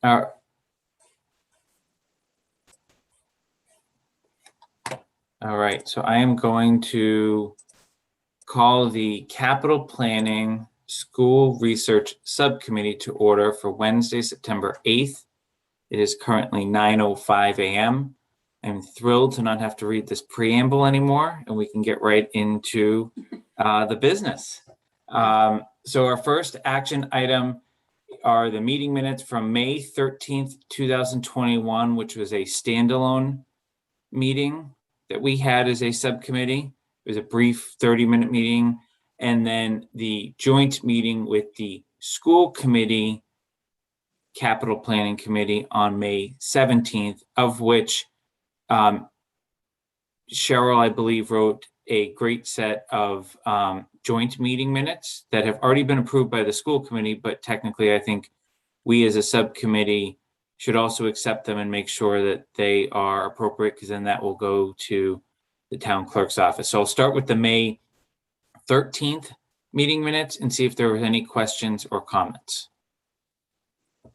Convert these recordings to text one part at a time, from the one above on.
Uh, all right, so I am going to call the Capital Planning School Research Subcommittee to order for Wednesday, September 8th. It is currently 9:05 a.m. I'm thrilled to not have to read this preamble anymore, and we can get right into the business. So our first action item are the meeting minutes from May 13th, 2021, which was a standalone meeting that we had as a subcommittee. It was a brief 30-minute meeting, and then the joint meeting with the school committee, capital planning committee on May 17th, of which Cheryl, I believe, wrote a great set of joint meeting minutes that have already been approved by the school committee, but technically I think we as a subcommittee should also accept them and make sure that they are appropriate, because then that will go to the town clerk's office. So I'll start with the May 13th meeting minutes and see if there were any questions or comments.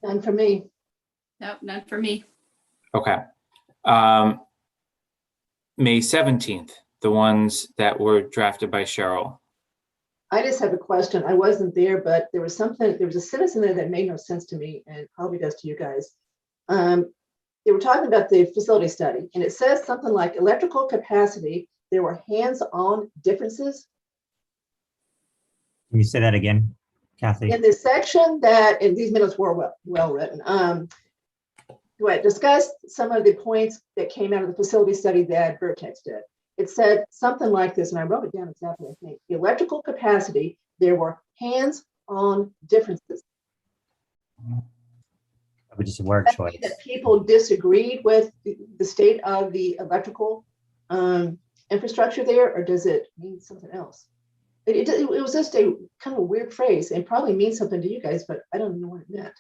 None for me. Nope, none for me. Okay. May 17th, the ones that were drafted by Cheryl. I just have a question. I wasn't there, but there was a sentence in there that made no sense to me, and probably does to you guys. They were talking about the facility study, and it says something like electrical capacity. There were hands-on differences. Can you say that again, Kathy? In this section that, and these minutes were well written, I discussed some of the points that came out of the facility study that Vertex did. It said something like this, and I wrote it down exactly, I think. The electrical capacity, there were hands-on differences. That was just a word That choice. mean that people disagreed with the state of the electrical infrastructure there, or does it mean something else? It was just a kind of a weird phrase, and probably means something to you guys, but I don't know what it meant.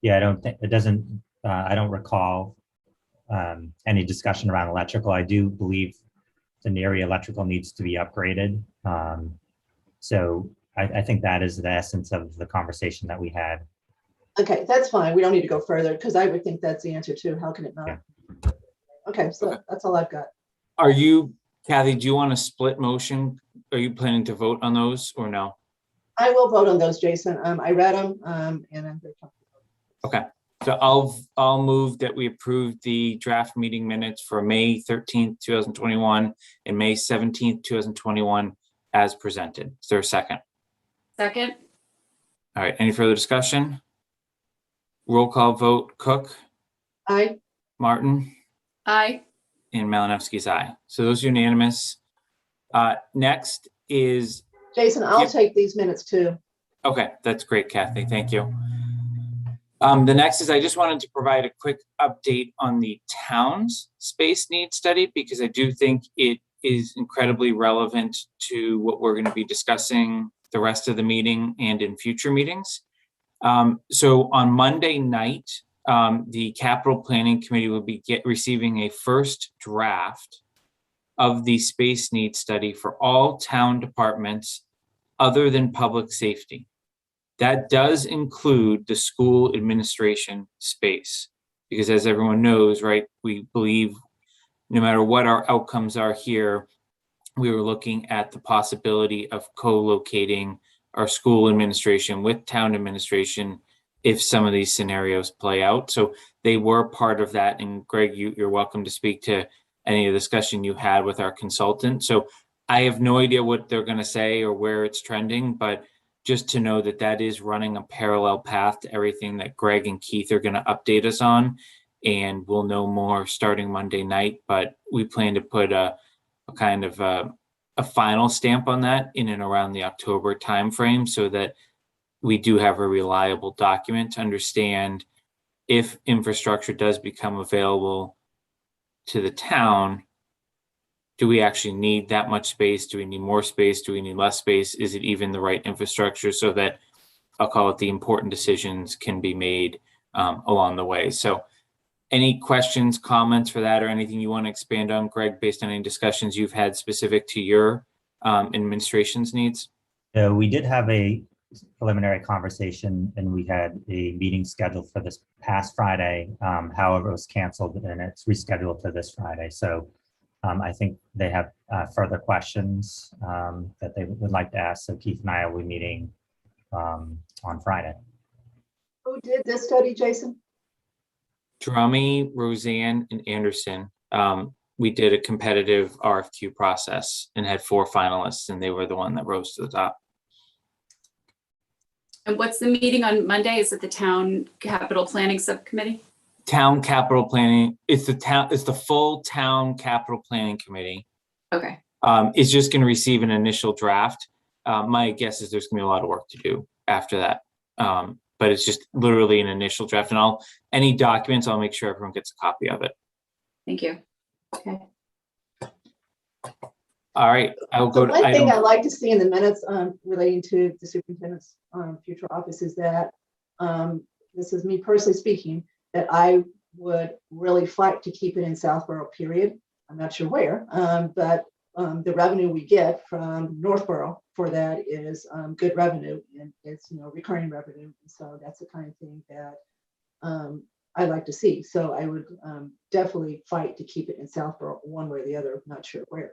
Yeah, I don't think it doesn't. I don't recall any discussion around electrical. I do believe the Neary electrical needs to be upgraded. So I think that is the essence of the conversation that we had. Okay, that's fine. We don't need to go further, because I would think that's the answer too. How can it not? Yeah. Okay, so that's all I've got. Are you, Kathy, do you want a split motion? Are you planning to vote on those or no? I will vote on those, Jason. I read them, and I'm very comfortable. Okay, so I'll move that we approve the draft meeting minutes for May 13th, 2021 and May 17th, 2021 as presented. Is there a second? Second. All right, any further discussion? Roll call vote, Cook, Aye. Martin, Aye. and Malinowski's aye. So those are unanimous. Next is, Jason, I'll Yep. take these minutes too. okay, that's great, Kathy, thank you. The next is I just wanted to provide a quick update on the town's space needs study, because I do think it is incredibly relevant to what we're going to be discussing the rest of the meeting and in future meetings. So on Monday night, the Capital Planning Committee will be receiving a first draft of the space needs study for all town departments other than public safety. That does include the school administration space, because as everyone knows, right, we believe no matter what our outcomes are here, we were looking at the possibility of co-locating our school administration with town administration if some of these scenarios play out. So they were part of that. And Greg, you're welcome to speak to any of the discussion you had with our consultant. So I have no idea what they're going to say or where it's trending, but just to know that that is running a parallel path to everything that Greg and Keith are going to update us on. And we'll know more starting Monday night, but we plan to put a kind of a final stamp on that in and around the October timeframe, so that we do have a reliable document to understand if infrastructure does become available to the town. Do we actually need that much space? Do we need more space? Do we need less space? Is it even the right infrastructure, so that I'll call it the important decisions can be made along the way? So any questions, comments for that, or anything you want to expand on, Greg, based on any discussions you've had specific to your administration's needs? So we did have a preliminary conversation, and we had a meeting scheduled for this past Friday. However, it was canceled and it's rescheduled to this Friday. So I think they have further questions that they would like to ask. So Keith and I will be meeting on Friday. Who did this study, Jason? Drummy, Roseanne, and Anderson. We did a competitive RFQ process and had 4 finalists, and they were the one that rose to the top. And what's the meeting on Monday? Is it the Town Capital Planning Subcommittee? Town Capital Planning. It's the full Town Capital Planning Committee. Okay. It's just going to receive an initial draft. My guess is there's going to be a lot of work to do after that. But it's just literally an initial draft, and any documents, I'll make sure everyone gets a copy of it. Thank you. Okay. All right, I will go to One thing item. I'd like to see in the minutes relating to the superintendent's future office is that, this is me personally speaking, that I would really fight to keep it in Southborough, period. I'm not sure where, but the revenue we get from Northborough for that is good revenue, and it's, recurring revenue. And so that's the kind of thing that I'd like to see. So I would definitely fight to keep it in Southborough one way or the other. Not sure where.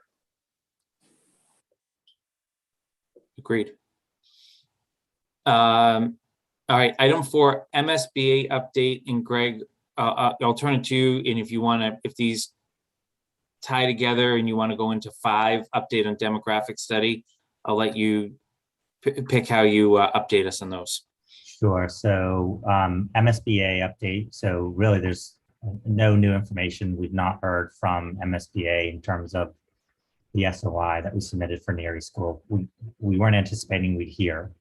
Agreed. All right, item 4, MSBA update, and Greg, I'll turn it to you. And if you want to, if these tie together and you want to go into 5, update on demographic study, I'll let you pick how you update us on those. Sure. So MSBA update. So really there's no new information. We've not heard from MSBA in terms of the SOI that we submitted for Neary School. We weren't anticipating we'd hear.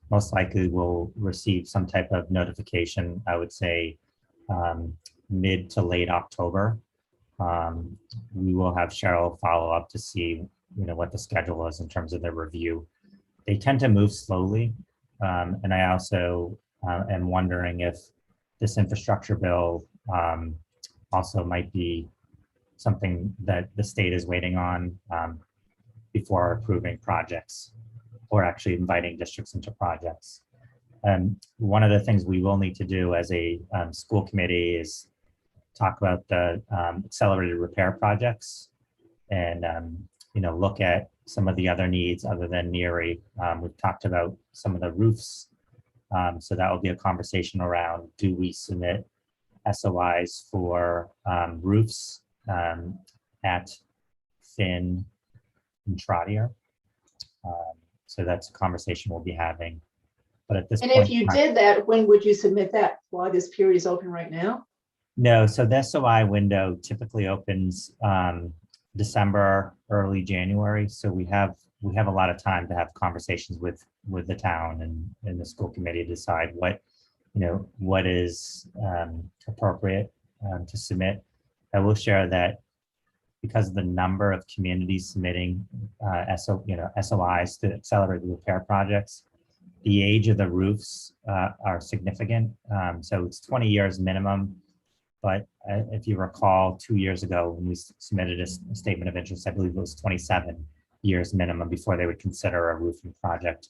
Most likely we'll receive some type of notification, I would say mid to late October. We will have Cheryl follow up to see what the schedule is in terms of their review. They tend to move slowly. And I also am wondering if this infrastructure bill also might be something that the state is waiting on before approving projects or actually inviting districts into projects. One of the things we will need to do as a school committee is talk about the accelerated repair projects and look at some of the other needs other than Neary. We've talked about some of the roofs. So that will be a conversation around, do we submit SOIs for roofs at Finn and Trotter? So that's a conversation we'll be having. But at this And point, if you did that, when would you submit that? While this period is open right now? no, so the SOI window typically opens December, early January. So we have a lot of time to have conversations with the town and the school committee to decide what is appropriate to submit. I will share that because of the number of communities submitting SOIs to accelerated repair projects, the age of the roofs are significant. So it's 20 years minimum. But if you recall, 2 years ago, when we submitted a statement of interest, I believe it was 27 years minimum before they would consider a roofing project.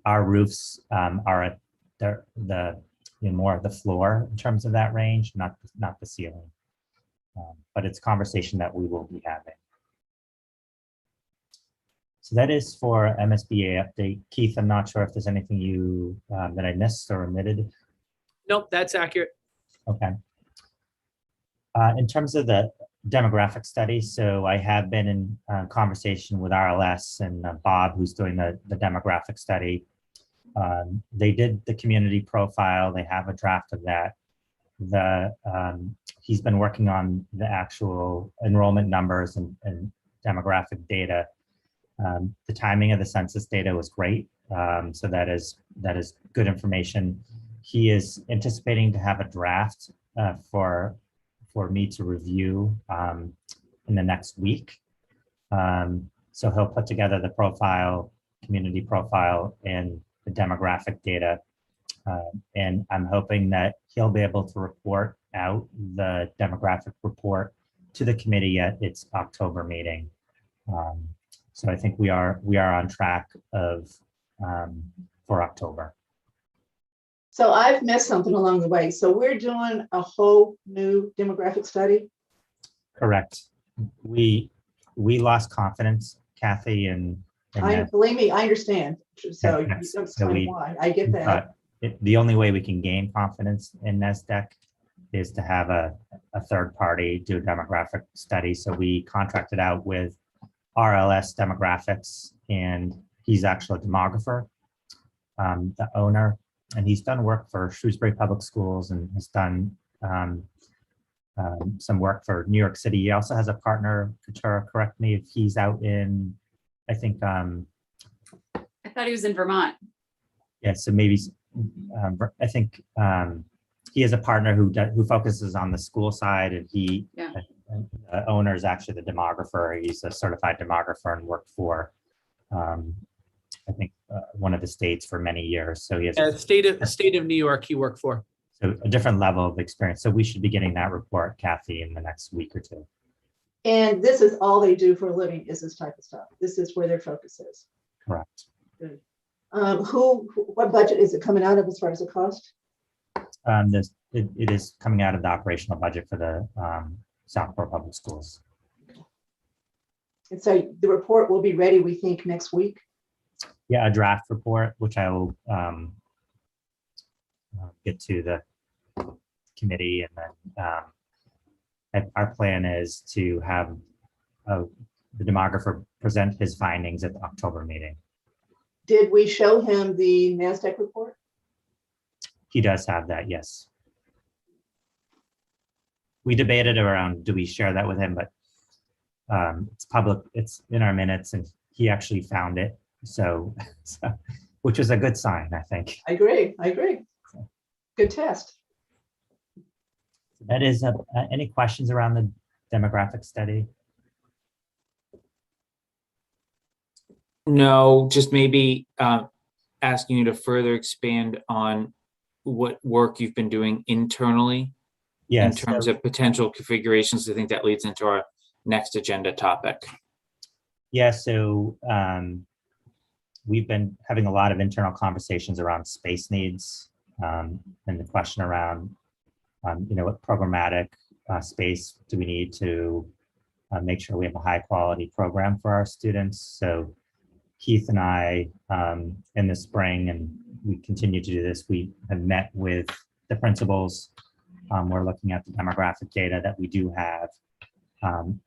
Our roofs are at the more of the floor in terms of that range, not the ceiling. But it's a conversation that we will be having. So that is for MSBA update. Keith, I'm not sure if there's anything that I missed or omitted. Nope, that's accurate. Okay. In terms of the demographic study, so I have been in conversation with RLS and Bob, who's doing the demographic study. They did the community profile. They have a draft of that. He's been working on the actual enrollment numbers and demographic data. The timing of the census data was great. So that is good information. He is anticipating to have a draft for me to review in the next week. So he'll put together the profile, community profile, and the demographic data. And I'm hoping that he'll be able to report out the demographic report to the committee at its October meeting. So I think we are on track for for October. So I've missed something along the way. So we're doing a whole new demographic study. Correct. We lost confidence, Kathy, in that. Believe me, I understand. So you Yes. don't So explain why. I get that. The only way we can gain confidence in NASDAQ is to have a third party do a demographic study. So we contracted out with RLS Demographics, and he's actually a demographer, the owner, and he's done work for Shrewsbury Public Schools and has done some work for New York City. He also has a partner, Katura, correct me if he's out in, I think, I thought he was in Vermont. yeah, so maybe, I think he has a partner who focuses on the school side, and he, Yeah. the owner is actually the demographer. He's a certified demographer and worked for, I think, one of the states for many years. So he has State of New York he worked for. so a different level of experience. So we should be getting that report, Kathy, in the next week or two. And this is all they do for a living is this type of stuff. This is where their focus is. Correct. Good. What budget is it coming out of as far as the cost? It is coming out of the operational budget for the Southport Public Schools. And so the report will be ready, we think, next week. Yeah, a draft report, which I will get to the committee, and then our plan is to have the demographer present his findings at the October meeting. Did we show him the NASDAQ report? He does have that, yes. We debated around, do we share that with him, but it's public, it's in our minutes, and he actually found it. So which is a good sign, I think. I agree. Good test. That is, any questions around the demographic study? No, just maybe asking you to further expand on what work you've been doing internally in Yes. terms of potential configurations. I think that leads into our next agenda topic. Yeah, so we've been having a lot of internal conversations around space needs, and the question around, what programmatic space do we need to make sure we have a high quality program for our students. So Keith and I, in the spring, and we continue to do this, we have met with the principals. We're looking at the demographic data that we do have,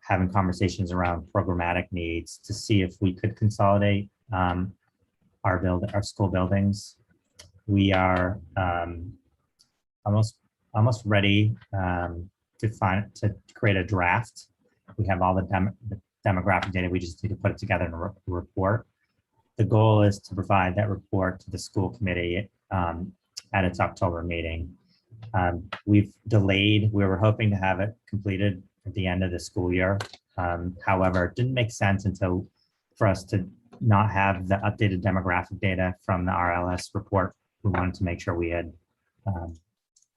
having conversations around programmatic needs to see if we could consolidate our school buildings. We are almost ready to create a draft. We have all the demographic data. We just need to put it together in a report. The goal is to provide that report to the school committee at its October meeting. We've delayed. We were hoping to have it completed at the end of the school year. However, it didn't make sense for us to not have the updated demographic data from the RLS report. We wanted to make sure we had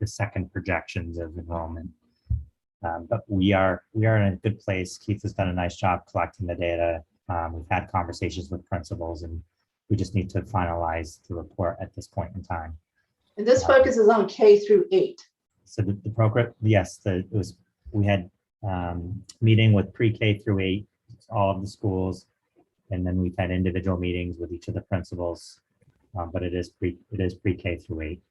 the second projections of enrollment. But we are in a good place. Keith has done a nice job collecting the data. We've had conversations with principals, and we just need to finalize the report at this point in time. And this focuses on K through 8. So the program, yes, we had meeting with pre-K through 8, all of the schools, and then we've had individual meetings with each of the principals. But it is pre-K through 8.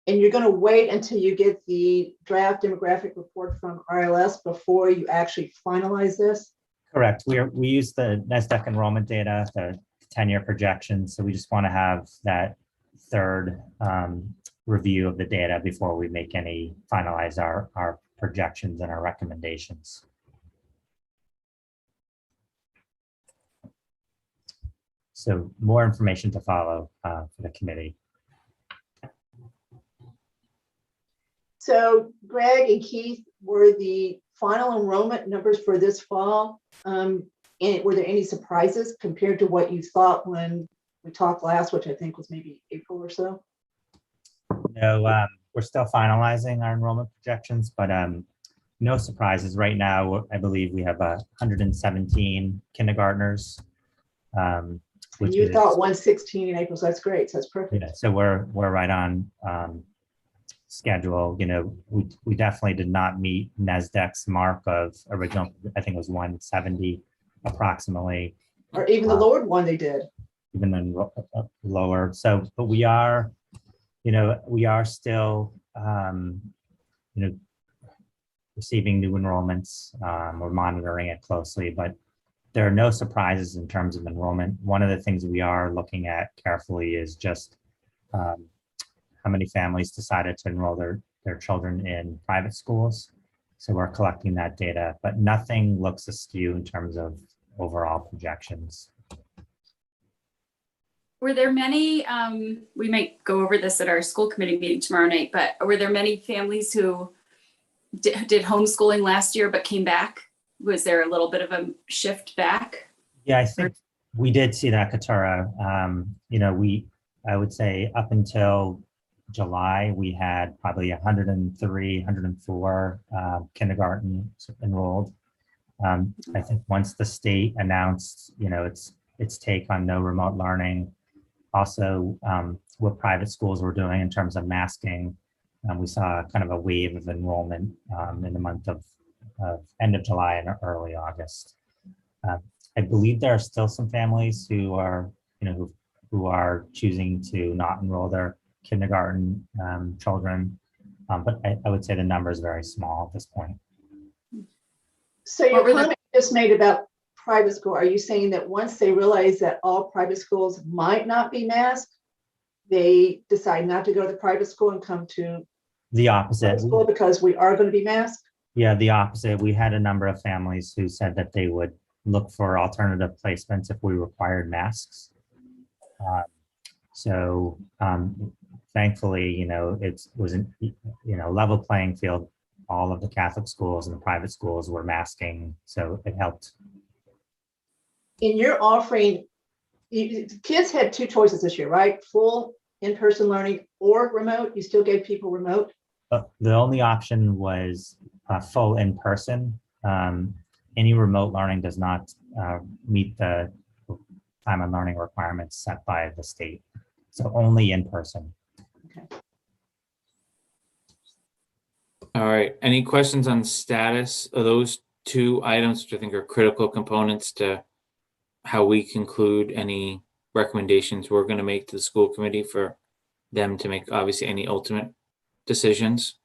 And you're going to wait until you get the draft demographic report from RLS before you actually finalize this? Correct. We use the NASDAQ enrollment data, the 10-year projections. So we just want to have that third review of the data before we finalize our projections and our recommendations. So more information to follow for the committee. So Greg and Keith, were the final enrollment numbers for this fall, and were there any surprises compared to what you thought when we talked last, which I think was maybe April or so? No, we're still finalizing our enrollment projections, but no surprises. Right now, I believe we have 117 kindergartners. And you thought 116 in April, so that's great. So that's perfect. Yeah, so we're right on schedule. You know, we definitely did not meet NASDAQ's mark of original, I think it was 170 approximately. Or even the lowered one they did. Even then lower. So, but we are, you know, we are still, you know, receiving new enrollments. We're monitoring it closely, but there are no surprises in terms of enrollment. One of the things we are looking at carefully is just how many families decided to enroll their children in private schools. So we're collecting that data, but nothing looks askew in terms of overall projections. Were there many, we might go over this at our school committee meeting tomorrow night, but were there many families who did homeschooling last year but came back? Was there a little bit of a shift back? Yeah, I think we did see that, Katura. You know, I would say up until July, we had probably 103, 104 kindergarten enrolled. I think once the state announced, you know, its take on no remote learning, also what private schools were doing in terms of masking, we saw kind of a wave of enrollment in the month of end of July and early August. I believe there are still some families who are, you know, who are choosing to not enroll their kindergarten children, but I would say the number is very small at this point. So your comment just made about private school, are you saying that once they realize that all private schools might not be masked, they decide not to go to the private school and come to the opposite school because we are going to be masked? Yeah, the opposite. We had a number of families who said that they would look for alternative placements if we required masks. Thankfully, you know, it was a level playing field. All of the Catholic schools and the private schools were masking, so it helped. In your offering, kids had two choices this year, right? Full in-person learning or remote. You still gave people remote? The only option was full in-person. Any remote learning does not meet the time on learning requirements set by the state. So only in-person. Okay. All right. Any questions on status of those two items, which I think are critical components to how we conclude any recommendations we're going to make to the school committee for them to make obviously any ultimate decisions?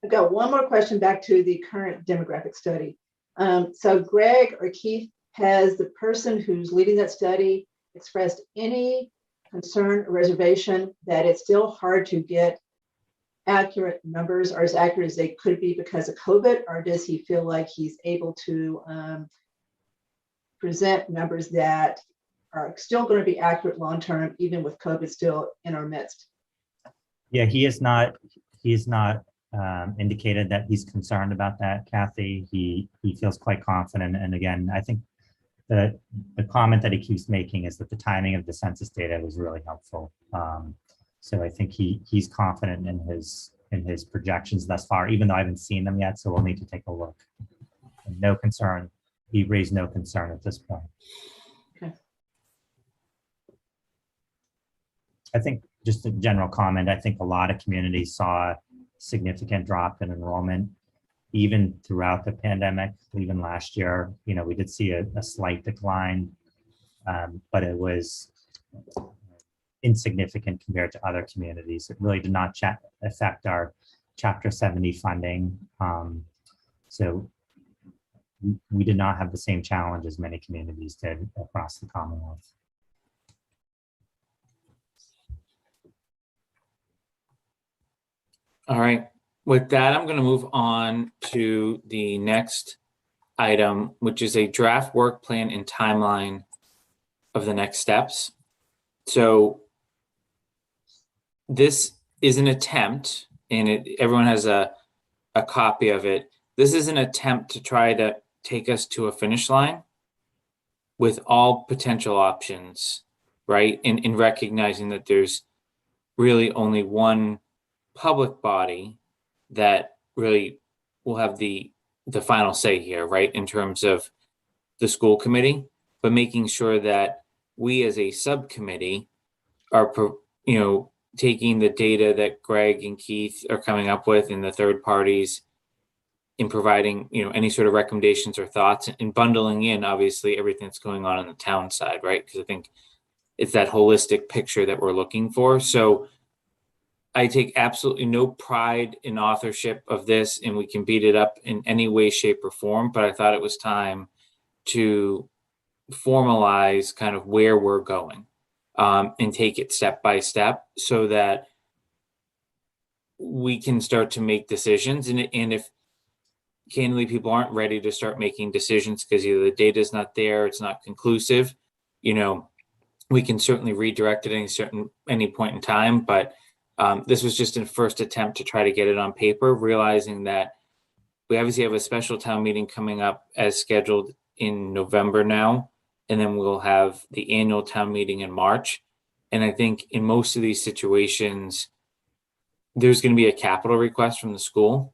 I've got one more question back to the current demographic study. So Greg or Keith, has the person who's leading that study expressed any concern or reservation that it's still hard to get accurate numbers, or as accurate as they could be because of COVID, or does he feel like he's able to present numbers that are still going to be accurate long-term, even with COVID still in our midst? Yeah, he is not indicated that he's concerned about that, Kathy. He feels quite confident. And again, I think the comment that he keeps making is that the timing of the census data was really helpful. So I think he's confident in his projections thus far, even though I haven't seen them yet. So we'll need to take a look. And no concern. He raised no concern at this point. Okay. I think just a general comment, I think a lot of communities saw a significant drop in enrollment, even throughout the pandemic, even last year. You know, we did see a slight decline, but it was insignificant compared to other communities. It really did not affect our Chapter 70 funding. So we did not have the same challenge as many communities did across the Commonwealth. All right. With that, I'm going to move on to the next item, which is a draft work plan and timeline of the next steps. So this is an attempt, and everyone has a copy of it. This is an attempt to try to take us to a finish line with all potential options, right? In recognizing that there's really only one public body that really will have the final say here, right? In terms of the school committee, but making sure that we as a subcommittee are, taking the data that Greg and Keith are coming up with and the third parties in providing, any sort of recommendations or thoughts and bundling in, obviously, everything that's going on the town side, right? Because I think it's that holistic picture that we're looking for. So I take absolutely no pride in authorship of this, and we can beat it up in any way, shape, or form. But I thought it was time to formalize kind of where we're going, and take it step by step so that we can start to make decisions. And if candidly people aren't ready to start making decisions because either the data is not there, it's not conclusive, we can certainly redirect at any point in time. But this was just a first attempt to try to get it on paper, realizing that we obviously have a special town meeting coming up as scheduled in November now, and then we'll have the annual town meeting in March. And I think in most of these situations, there's going to be a capital request from the school,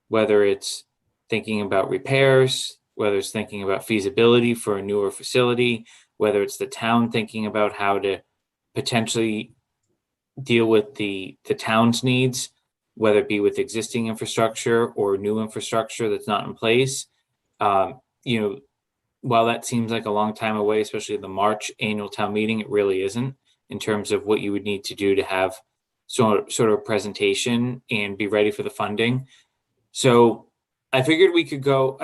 whether it's thinking about repairs, whether it's thinking about feasibility for a newer facility, whether it's the town thinking about how to potentially deal with the town's needs, whether it be with existing infrastructure or new infrastructure that's not in place. While that seems like a long time away, especially the March annual town meeting, it really isn't, in terms of what you would need to do to have sort of a presentation and be ready for the funding. So I figured we could go,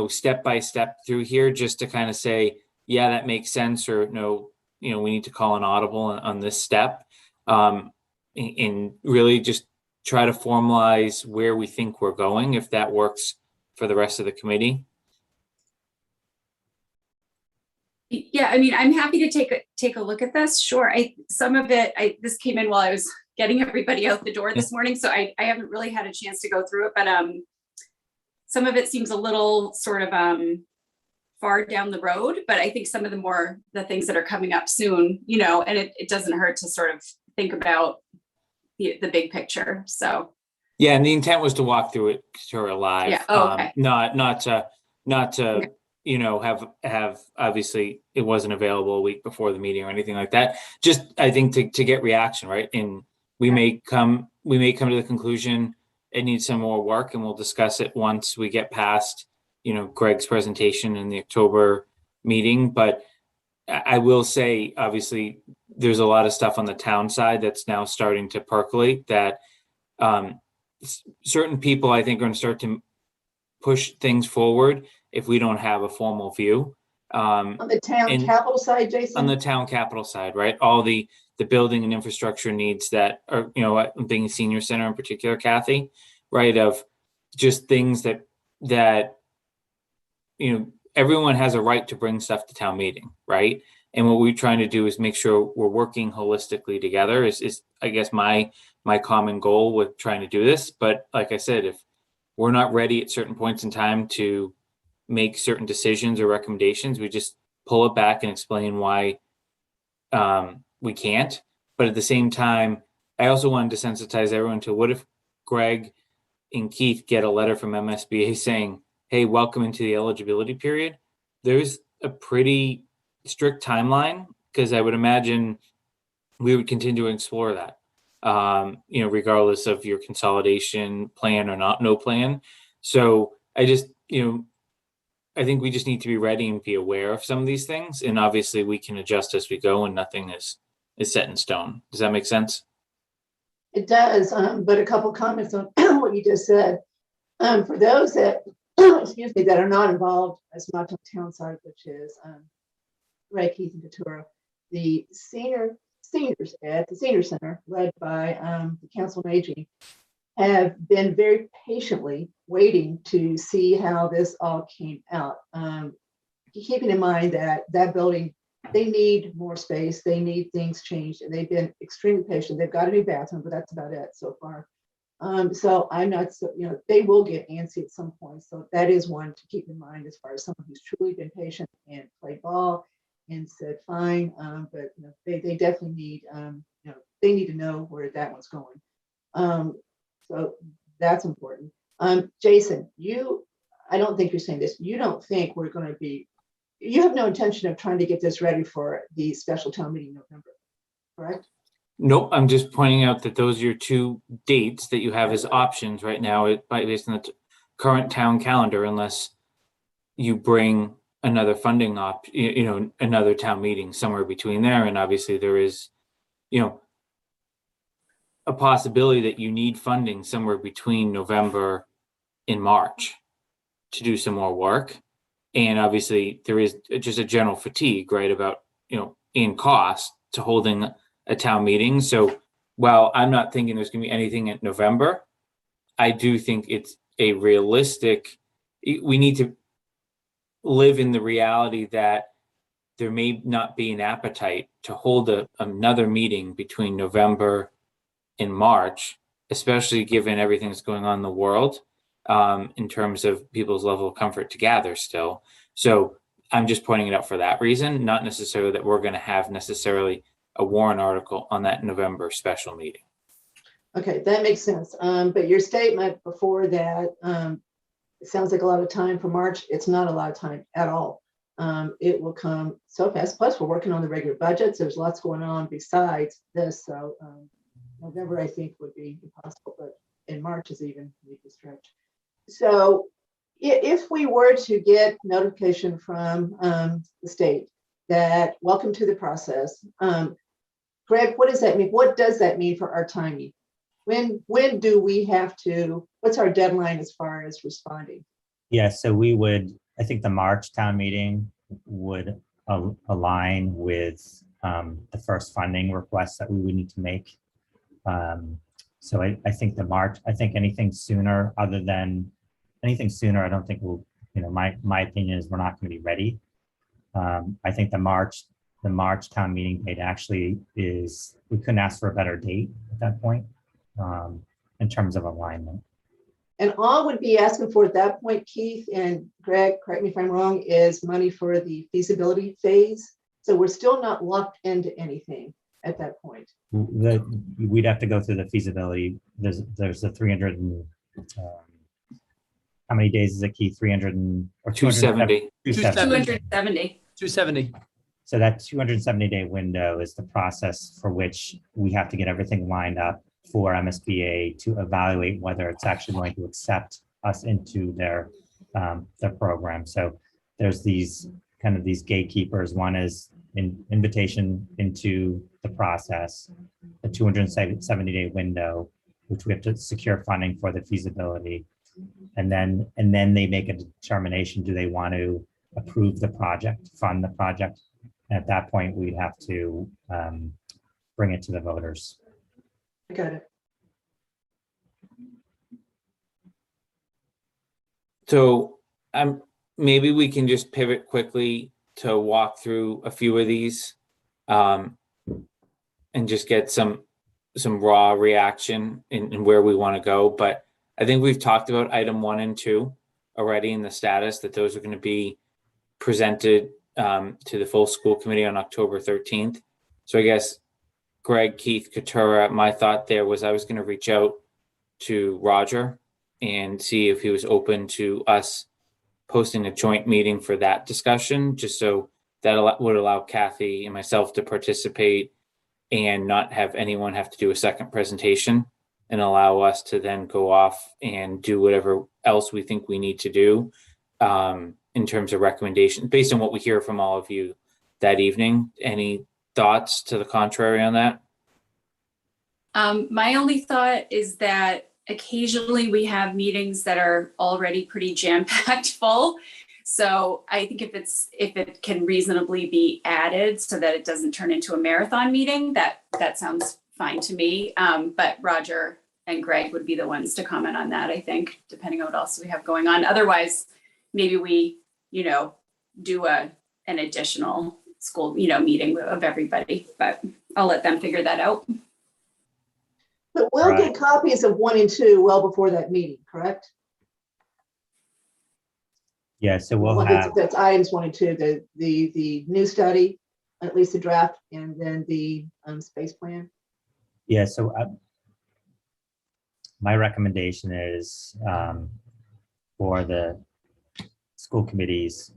step by step through here just to kind of say, yeah, that makes sense, or no, we need to call an audible on this step, and really just try to formalize where we think we're going, if that works for the rest of the committee. Yeah, I mean, I'm happy to take a look at this. Sure. Some of it, this came in while I was getting everybody out the door this morning, so I haven't really had a chance to go through it, but some of it seems a little sort of far down the road, but I think some of the things that are coming up soon, and it doesn't hurt to sort of think about the big picture. So yeah, and the intent was to walk through it sort of live. Yeah. Oh, okay. Not to Okay. have obviously it wasn't available a week before the meeting or anything like that. Just I think to get reaction, right? And we may come to the conclusion it needs some more work, and we'll discuss it once we get past Greg's presentation in the October meeting. But I will say, obviously, there's a lot of stuff on the town side that's now starting to percolate that certain people, I think, are going to start to push things forward if we don't have a formal view. On the town capital side, Jason? On the town capital side, right? All the building and infrastructure needs that are, I'm thinking senior center in particular, Kathy, right? Of just things that everyone has a right to bring stuff to town meeting, right? And what we're trying to do is make sure we're working holistically together is I guess my common goal with trying to do this. But like I said, if we're not ready at certain points in time to make certain decisions or recommendations, we just pull it back and explain why we can't. But at the same time, I also wanted to sensitize everyone to what if Greg and Keith get a letter from MSBA saying, hey, welcome into the eligibility period. There's a pretty strict timeline, because I would imagine we would continue to explore that, regardless of your consolidation plan or no plan. So I just, I think we just need to be ready and be aware of some of these things. And obviously we can adjust as we go, and nothing is set in stone. Does that make sense? It does, but a couple comments on what you just said. For those that, that are not involved as much on the town side, which is Ray, Keith, and Katura, the seniors at the senior center, led by the Council on Aging, have been very patiently waiting to see how this all came out. Keeping in mind that building, they need more space, they need things changed, and they've been extremely patient. They've got a new bathroom, but that's about it so far. So I'm not, they will get antsy at some point. So that is one to keep in mind as far as someone who's truly been patient and played ball and said fine. But they definitely need, they need to know where that one's going. So that's important. Jason, I don't think you're saying this. You don't think we're going to be you have no intention of trying to get this ready for the special town meeting in November, correct? Nope, I'm just pointing out that those are your two dates that you have as options right now, based on the current town calendar, unless you bring another funding another town meeting somewhere between there. And obviously there is, a possibility that you need funding somewhere between November and March to do some more work. And obviously there is just a general fatigue, right, about, in cost to holding a town meeting. So while I'm not thinking there's gonna be anything in November, I do think it's a realistic, we need to live in the reality that there may not be an appetite to hold another meeting between November and March, especially given everything that's going on in the world, in terms of people's level of comfort to gather still. So I'm just pointing it out for that reason, not necessarily that we're going to have necessarily a warrant article on that November special meeting. Okay, that makes sense. But your statement before that, it sounds like a lot of time for March. It's not a lot of time at all. It will come so fast. Plus, we're working on the regular budgets. There's lots going on besides this. So November, I think, would be impossible, but in March is even a stretch. So if we were to get notification from the state that welcome to the process, Greg, what does that mean? What does that mean for our timing? When do we have to, what's our deadline as far as responding? Yeah, so I think the March town meeting would align with the first funding request that we would need to make. So I think anything sooner, I don't think we'll, my opinion is we're not going to be ready. I think the March town meeting date actually is, we couldn't ask for a better date at that point, in terms of alignment. And all would be asking for at that point, Keith and Greg, correct me if I'm wrong, is money for the feasibility phase. So we're still not locked into anything at that point. We'd have to go through the feasibility. There's the 300 and how many days is it, Keith? 300 or 270. 270. 270. So that 270-day window is the process for which we have to get everything lined up for MSBA to evaluate whether it's actually going to accept us into their program. So there's these gatekeepers. One is invitation into the process, the 270-day window, which we have to secure funding for the feasibility. And then they make a determination, do they want to approve the project, fund the project? And at that point, we'd have to bring it to the voters. I got it. So maybe we can just pivot quickly to walk through a few of these, and just get some raw reaction in where we want to go. But I think we've talked about item 1 and 2 already in the status, that those are going to be presented to the full school committee on October 13th. So I guess Greg, Keith, Katura, my thought there was I was going to reach out to Roger and see if he was open to us posting a joint meeting for that discussion, just so that would allow Kathy and myself to participate and not have anyone have to do a second presentation, and allow us to then go off and do whatever else we think we need to do in terms of recommendations based on what we hear from all of you that evening. Any thoughts to the contrary on that? My only thought is that occasionally we have meetings that are already pretty jam-packed full. So I think if it can reasonably be added so that it doesn't turn into a marathon meeting, that sounds fine to me. But Roger and Greg would be the ones to comment on that, I think, depending on what else we have going on. Otherwise, maybe we, do an additional school, meeting of everybody, but I'll let them figure that out. But we'll Right. get copies of 1 and 2 well before that meeting, correct? Yeah, so we'll Well, have, that's items 1 and 2, the new study, at least the draft, and then the space plan. yeah, so my recommendation is for the school committees,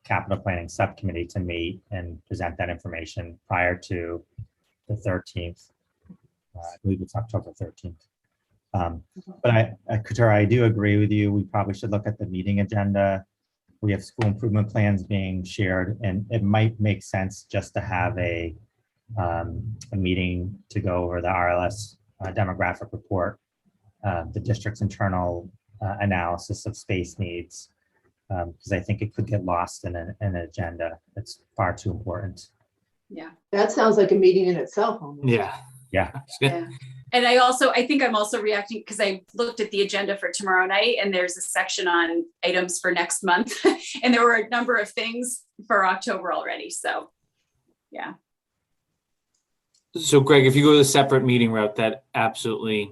capital planning subcommittee to meet and present that information prior to the 13th. I believe it's October 13th. But Katura, I do agree with you. We probably should look at the meeting agenda. We have school improvement plans being shared, and it might make sense just to have a meeting to go over the RLS demographic report, the district's internal analysis of space needs, because I think it could get lost in an agenda. It's far too important. Yeah. That sounds like a meeting in itself. Almost. Yeah. Yeah. Yeah. And I think I'm also reacting because I looked at the agenda for tomorrow night and there's a section on items for next month. And there were a number of things for October already. So, yeah. So Greg, if you go to the separate meeting route, that absolutely,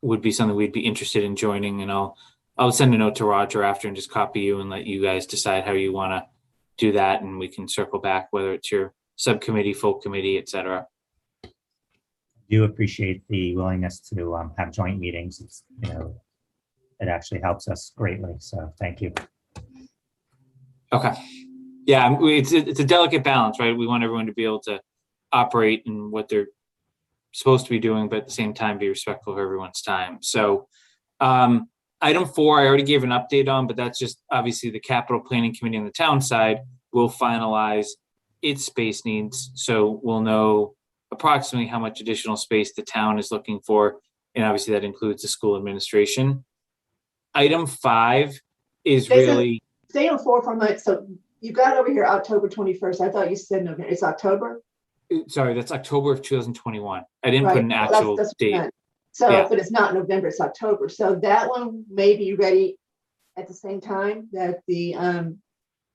would be something we'd be interested in joining. And I'll send a note to Roger after and just copy you and let you guys decide how you want to do that. And we can circle back, whether it's your subcommittee, full committee, et cetera. Do appreciate the willingness to have joint meetings. It's, it actually helps us greatly. So thank you. Okay. Yeah, it's a delicate balance, right? We want everyone to be able to operate in what they're supposed to be doing, but at the same time, be respectful of everyone's time. So item 4, I already gave an update on, but that's just obviously the capital planning committee on the town side will finalize its space needs. So we'll know approximately how much additional space the town is looking for. And obviously that includes the school administration. Item 5 is Jason, really. Stay on 4 for a minute. So you got over here October 21st. I thought you said November. It's October? Sorry, that's October of 2021. I didn't Right. put an actual That's date. So, Yeah. but it's not November, it's October. So that one may be ready at the same time that the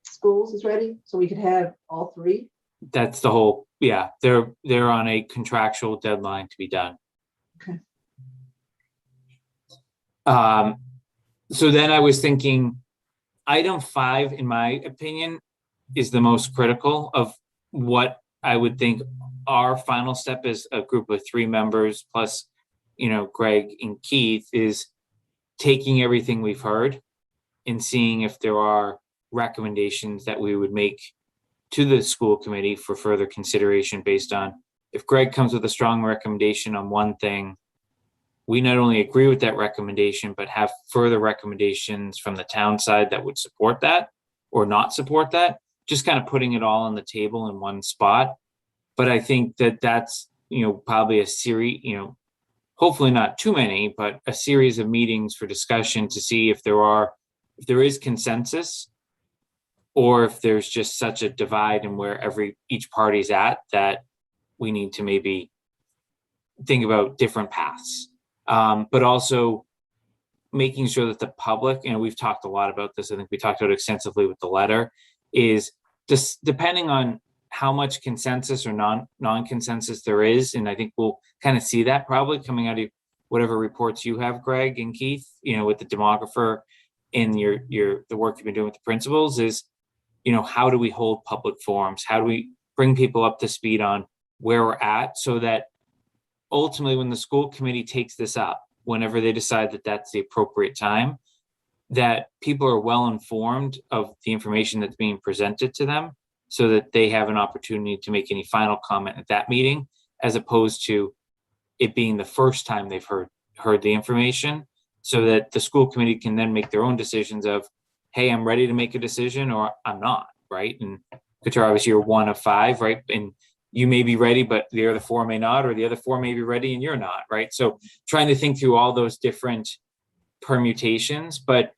schools is ready. So we could have all 3. That's the whole, yeah, they're on a contractual deadline to be done. Okay. So then I was thinking item 5, in my opinion, is the most critical of what I would think our final step as a group of 3 members plus, Greg and Keith, is taking everything we've heard and seeing if there are recommendations that we would make to the school committee for further consideration based on if Greg comes with a strong recommendation on one thing, we not only agree with that recommendation, but have further recommendations from the town side that would support that or not support that, just kind of putting it all on the table in one spot. But I think that that's, probably a series, hopefully not too many, but a series of meetings for discussion to see if there is consensus or if there's just such a divide in where each party's at that we need to maybe think about different paths. But also making sure that the public, we've talked a lot about this, I think we talked about it extensively with the letter, is just depending on how much consensus or non-consensus there is, and I think we'll kind of see that probably coming out of whatever reports you have, Greg and Keith, with the demographer and the work you've been doing with the principals, is how do we hold public forums? How do we bring people up to speed on where we're at so that ultimately when the school committee takes this up, whenever they decide that that's the appropriate time, that people are well informed of the information that's being presented to them so that they have an opportunity to make any final comment at that meeting, as opposed to it being the first time they've heard the information, so that the school committee can then make their own decisions of, hey, I'm ready to make a decision or I'm not, right? And Katura, obviously you're 1 of 5, right? And you may be ready, but the other 4 may not, or the other 4 may be ready and you're not, right? So trying to think through all those different permutations, but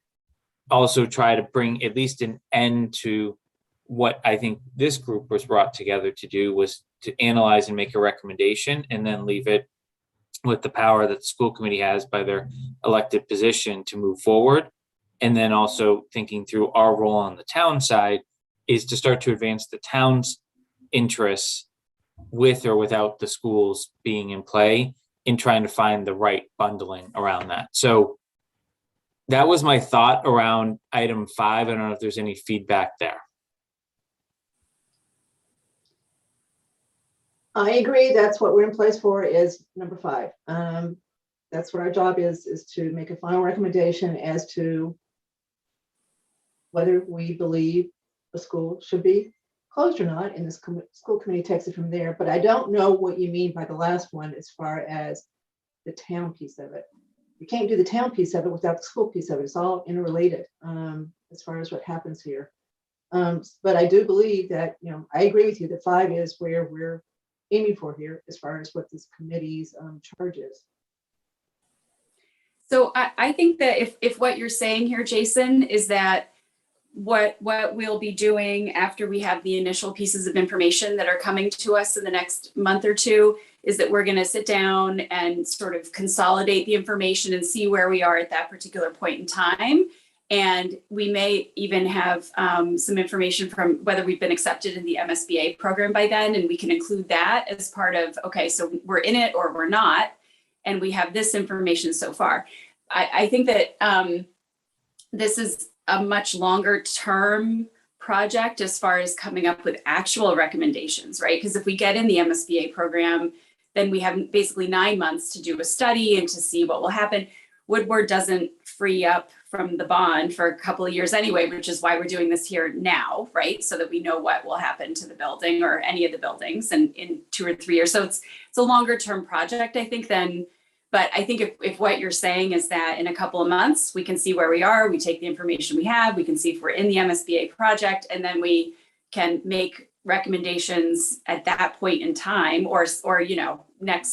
also try to bring at least an end to what I think this group was brought together to do, was to analyze and make a recommendation and then leave it with the power that the school committee has by their elected position to move forward. And then also thinking through our role on the town side is to start to advance the town's interests with or without the schools being in play, in trying to find the right bundling around that. So that was my thought around item 5. I don't know if there's any feedback there. I agree. That's what we're in place for, is number 5. That's what our job is to make a final recommendation as to whether we believe a school should be closed or not, and the school committee takes it from there. But I don't know what you mean by the last one as far as the town piece of it. You can't do the town piece of it without the school piece of it. It's all interrelated as far as what happens here. But I do believe that, I agree with you that 5 is where we're aiming for here as far as what this committee's charge is. So I think that if what you're saying here, Jason, is that what we'll be doing after we have the initial pieces of information that are coming to us in the next month or two is that we're going to sit down and sort of consolidate the information and see where we are at that particular point in time. And we may even have some information from whether we've been accepted in the MSBA program by then, and we can include that as part of, okay, so we're in it or we're not, and we have this information so far. I think that this is a much longer term project as far as coming up with actual recommendations, right? Because if we get in the MSBA program, then we have basically 9 months to do a study and to see what will happen. Woodward doesn't free up from the bond for a couple of years anyway, which is why we're doing this here now, right? So that we know what will happen to the building or any of the buildings in 2 or 3 years. So it's a longer term project, I think, but I think if what you're saying is that in a couple of months, we can see where we are, we take the information we have, we can see if we're in the MSBA project, and then we can make recommendations at that point in time or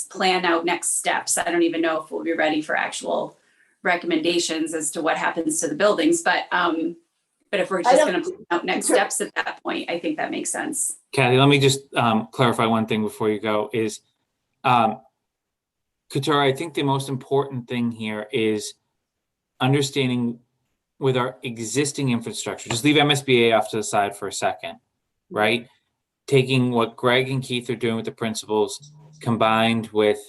plan out next steps. I don't even know if we'll be ready for actual recommendations as to what happens to the buildings, but if we're just going to plan out next steps at that point, I think that makes sense. Kathy, let me just clarify one thing before you go is, Katara, I think the most important thing here is understanding with our existing infrastructure, just leave MSBA off to the side for a second, right? Taking what Greg and Keith are doing with the principals combined with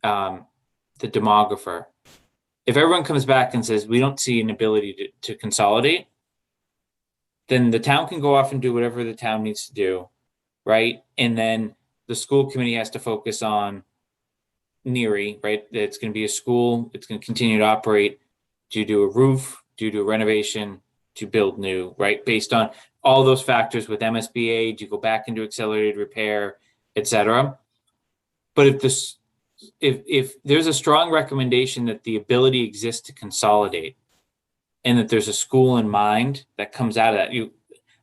the demographer. If everyone comes back and says, we don't see an ability to consolidate, then the town can go off and do whatever the town needs to do, right? And then the school committee has to focus on NERI, right? It's going to be a school. It's going to continue to operate. Do you do a roof? Do you do a renovation? To build new, right? Based on all those factors with MSBA, do you go back into accelerated repair, et cetera? But if there's a strong recommendation that the ability exists to consolidate and that there's a school in mind that comes out of that,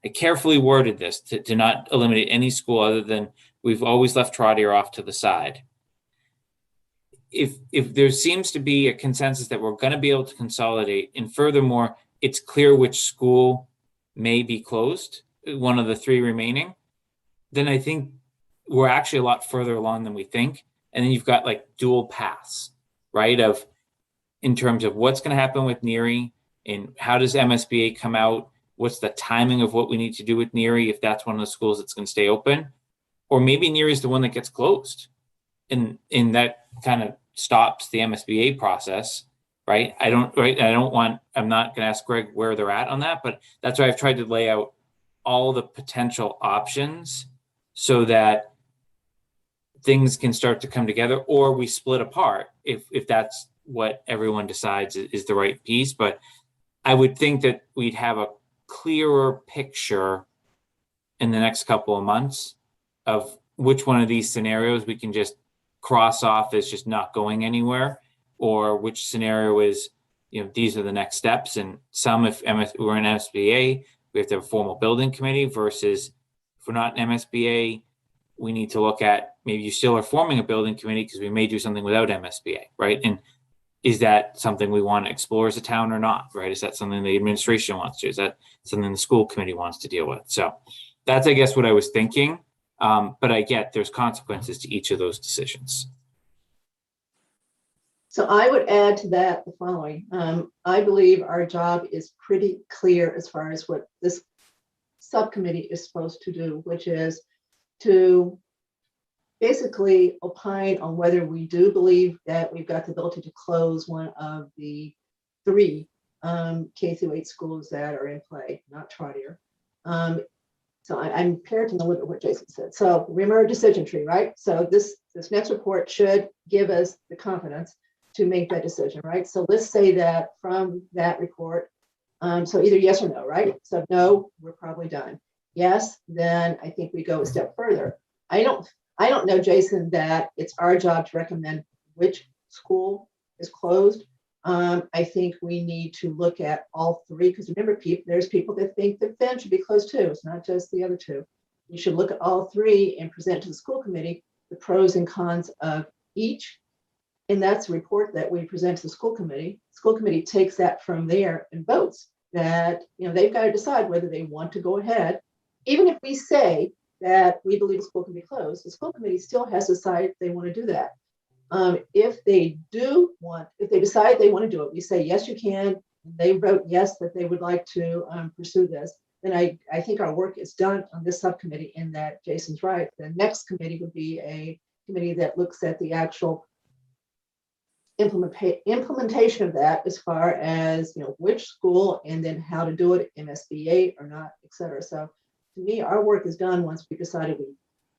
I carefully worded this to not eliminate any school other than we've always left Trotter off to the side. If there seems to be a consensus that we're going to be able to consolidate, and furthermore, it's clear which school may be closed, one of the 3 remaining, then I think we're actually a lot further along than we think. And then you've got like dual paths, right? In terms of what's going to happen with NERI and how does MSBA come out? What's the timing of what we need to do with NERI if that's one of the schools that's going to stay open? Or maybe NERI is the one that gets closed. And that kind of stops the MSBA process, right? I'm not going to ask Greg where they're at on that, but that's why I've tried to lay out all the potential options so that things can start to come together, or we split apart if that's what everyone decides is the right piece. But I would think that we'd have a clearer picture in the next couple of months of which one of these scenarios we can just cross off as just not going anywhere, or which scenario is, these are the next steps. And some, if we're in MSBA, we have to have a formal building committee versus if we're not in MSBA, we need to look at maybe you still are forming a building committee because we may do something without MSBA, right? And is that something we want to explore as a town or not, right? Is that something the administration wants to? Is that something the school committee wants to deal with? So that's, I guess, what I was thinking. But I get there's consequences to each of those decisions. So I would add to that the following. I believe our job is pretty clear as far as what this subcommittee is supposed to do, which is to basically opine on whether we do believe that we've got the ability to close one of the 3 K-8 schools that are in play, not Trotter. So I'm parroting a little bit what Jason said. So remember a decision tree, right? So this next report should give us the confidence to make that decision, right? So let's say that from that report, So either yes or no, right? So no, we're probably done. Yes, then I think we go a step further. I don't know, Jason, that it's our job to recommend which school is closed. I think we need to look at all three, because remember, there's people that think that Fenn should be closed too. It's not just the other two. You should look at all three and present to the school committee the pros and cons of each. And that's a report that we present to the school committee. School committee takes that from there and votes that, they've got to decide whether they want to go ahead. Even if we say that we believe the school can be closed, the school committee still has to decide if they want to do that. If they decide they want to do it, we say, yes, you can. They vote yes, that they would like to pursue this. Then I think our work is done on this subcommittee, in that Jason's right. The next committee would be a committee that looks at the actual implementation of that, as far as, which school and then how to do it, MSBA or not, et cetera. So to me, our work is done once we decided we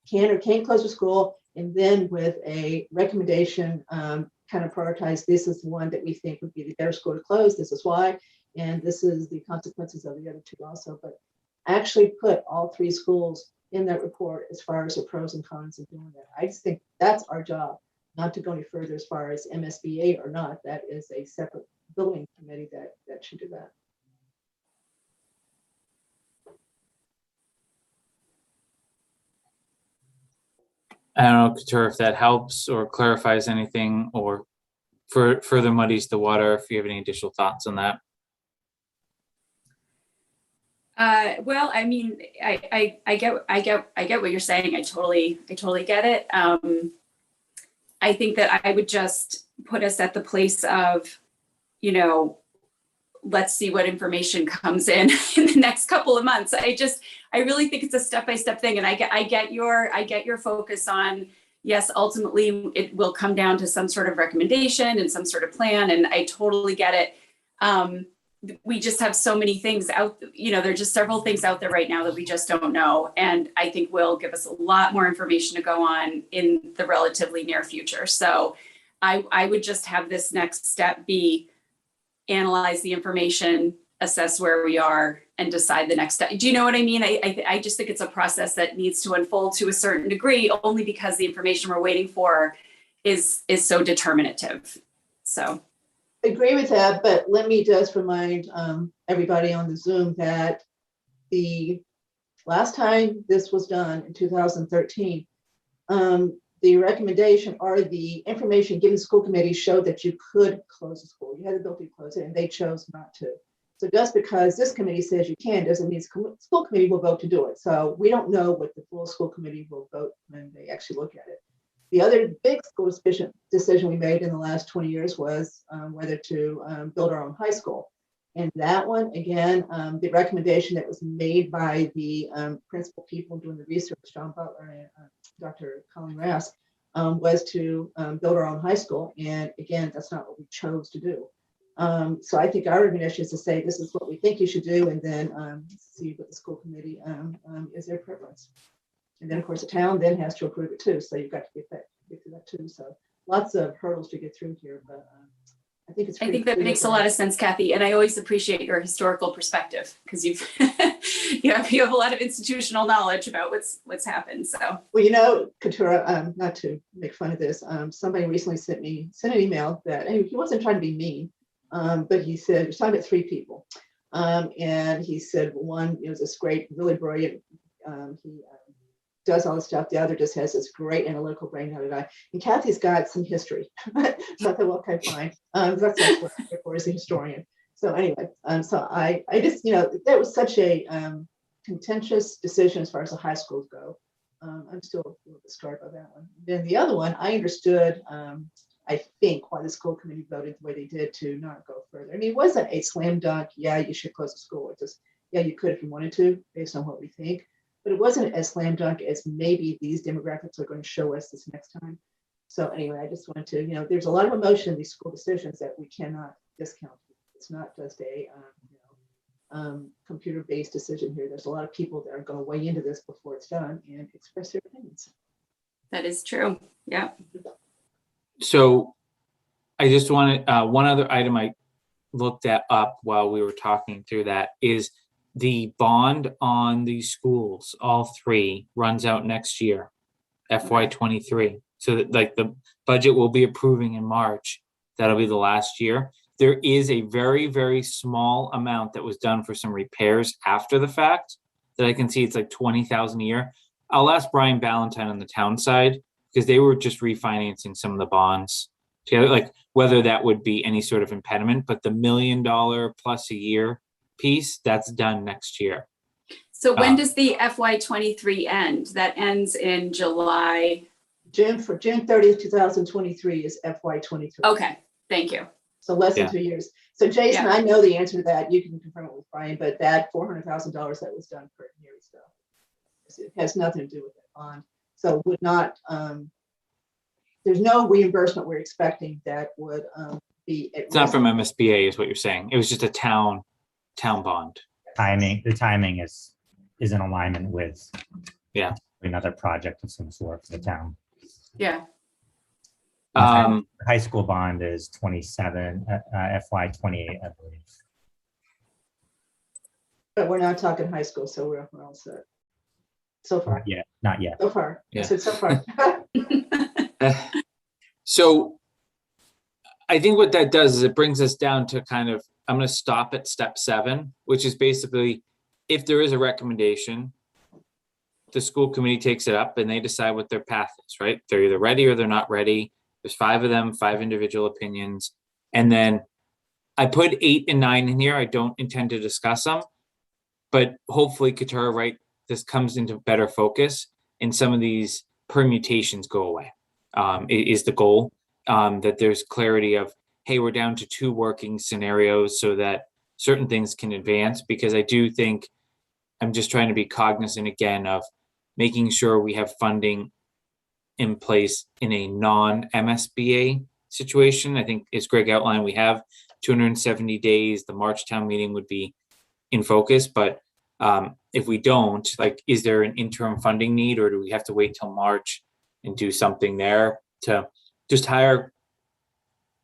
can or can't close the school, and then with a recommendation, kind of prioritize, this is the one that we think would be the better school to close, this is why, and this is the consequences of the other two also. But actually put all three schools in that report as far as the pros and cons of doing that. I just think that's our job, not to go any further as far as MSBA or not. That is a separate building committee that should do that. I don't know, Couture, if that helps or clarifies anything or further muddies the water, if you have any additional thoughts on that. Well, I mean, I get what you're saying. I totally get it. I think that I would just put us at the place of, let's see what information comes in the next couple of months. I really think it's a step-by-step thing. And I get your focus on, yes, ultimately it will come down to some sort of recommendation and some sort of plan. And I totally get it. We just have so many things out, there are just several things out there right now that we just don't know. And I think will give us a lot more information to go on in the relatively near future. So I would just have this next step be analyze the information, assess where we are, and decide the next step. Do you know what I mean? I just think it's a process that needs to unfold to a certain degree, only because the information we're waiting for is so determinative. So. Agree with that, but let me just remind everybody on the Zoom that the last time this was done in 2013, the recommendation or the information given to school committee showed that you could close the school. You had the ability to close it, and they chose not to. So just because this committee says you can doesn't mean school committee will vote to do it. So we don't know what the full school committee will vote when they actually look at it. The other big school decision we made in the last 20 years was whether to build our own high school. And that one, again, the recommendation that was made by the principal people doing the research, John Butler and Dr. Colin Rask, was to build our own high school. And again, that's not what we chose to do. So I think our recommendation is to say, this is what we think you should do, and then see what the school committee is their preference. And then, of course, the town then has to approve it too. So you've got to get through that too. So lots of hurdles to get through here, but I think it's. I think that makes a lot of sense, Kathy. And I always appreciate your historical perspective, because you have a lot of institutional knowledge about what's happened. So. Well, Katura, not to make fun of this, somebody recently sent an email that he wasn't trying to be mean, but he said, he was talking about three people, and he said one was this great, really brilliant. He does all this stuff. The other just has this great analytical brain. And Kathy's got some history. So I thought, well, okay, fine. That's what I'm for as a historian. So anyway, so I just, that was such a contentious decision as far as the high schools go. I'm still a little bit scarred by that one. Then the other one, I understood, I think, why the school committee voted the way they did to not go further. I mean, it wasn't a slam dunk, yeah, you should close the school. It just, yeah, you could if you wanted to, based on what we think. But it wasn't as slam dunk as maybe these demographics are going to show us this next time. So anyway, I just wanted to, there's a lot of emotion in these school decisions that we cannot discount. It's not just a computer-based decision here. There's a lot of people that are going to weigh into this before it's done and express their opinions. That is true. Yeah. So I just wanted one other item I looked up while we were talking through that is the bond on these schools, all three, runs out next year, FY23. So that, like, the budget we'll be approving in March, that'll be the last year. There is a very, very small amount that was done for some repairs after the fact that I can see. It's like 20,000 a year. I'll ask Brian Ballantyne on the town side, because they were just refinancing some of the bonds together, like whether that would be any sort of impediment, but the $1 million plus a year piece, that's done next year. So when does the FY23 end? That ends in July. June 30th, 2023 is FY23. Okay, thank you. So less than Yeah. 2 years. So Jason, Yeah. I know the answer to that. You can confirm it with Brian, but that $400,000 that was done for years ago, it has nothing to do with that bond. So would not, there's no reimbursement we're expecting that would be. It's not from MSBA is what you're saying. It was just a town bond. The timing is in alignment with Yeah. another project of some sort for the town. Yeah. The high school bond is 27, FY28, I believe. But we're not talking high school, so we're all set. So far, Not yet. so far. Yeah. I said so far. So I think what that does is it brings us down to kind of, I'm going to stop at step 7, which is basically, if there is a recommendation, the school committee takes it up and they decide what their path is, right? They're either ready or they're not ready. There's 5 of them, 5 individual opinions. And then I put 8 and 9 in here. I don't intend to discuss them, but hopefully Katura, right, this comes into better focus and some of these permutations go away. Is the goal, that there's clarity of, hey, we're down to 2 working scenarios so that certain things can advance, because I do think I'm just trying to be cognizant again of making sure we have funding in place in a non-MSBA situation. I think, as Greg outlined, we have 270 days. The March town meeting would be in focus, but if we don't, like, is there an interim funding need, or do we have to wait till March and do something there to just hire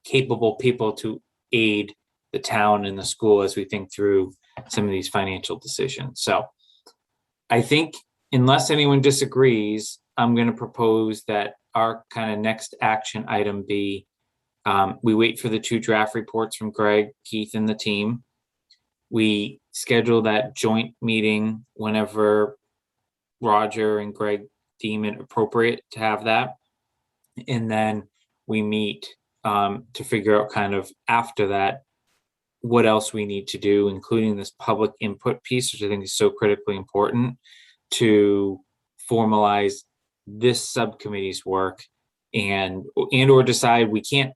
capable people to aid the town and the school as we think through some of these financial decisions? So I think, unless anyone disagrees, I'm going to propose that our kind of next action item be, we wait for the 2 draft reports from Greg, Keith, and the team. We schedule that joint meeting whenever Roger and Greg deem it appropriate to have that. And then we meet to figure out kind of after that what else we need to do, including this public input piece, which I think is so critically important to formalize this subcommittee's work and or decide we can't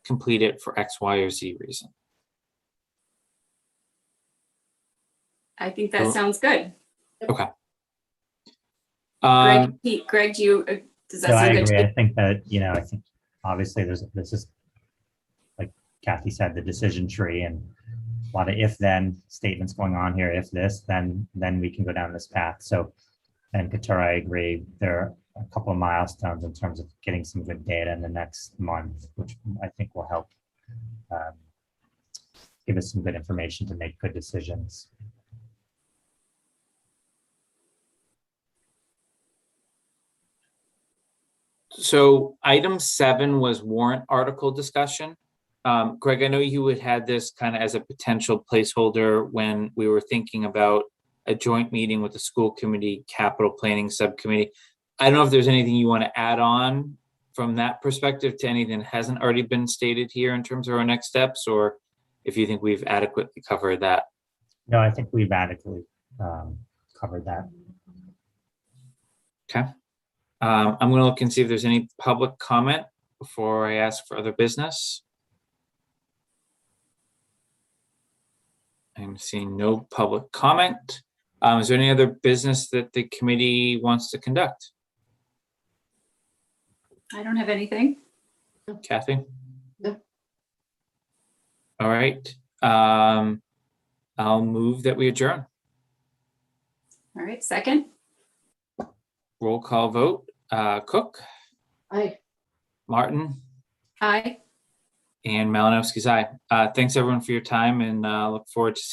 complete it for X, Y, or Z reason. I think that sounds good. Okay. Greg, do you, does that So I sound good agree. to you? I think that, I think obviously this is, like Kathy said, the decision tree, and a lot of if-then statements going on here. If this, then we can go down this path. So, and Katura, I agree. There are a couple of milestones in terms of getting some good data in the next month, which I think will help give us some good information to make good decisions. So item 7 was warrant article discussion. Greg, I know you had this kind of as a potential placeholder when we were thinking about a joint meeting with the school committee, capital planning subcommittee. I don't know if there's anything you want to add on from that perspective to anything that hasn't already been stated here in terms of our next steps, or if you think we've adequately covered that. No, I think we've adequately covered that. Okay. I'm going to look and see if there's any public comment before I ask for other business. I'm seeing no public comment. Is there any other business that the committee wants to conduct? I don't have anything. Kathy? No. All right. I'll move that we adjourn. All right, second. Roll call vote. Cook, Aye. Martin, Aye. And Malinowski's aye. Thanks everyone for your time and look forward to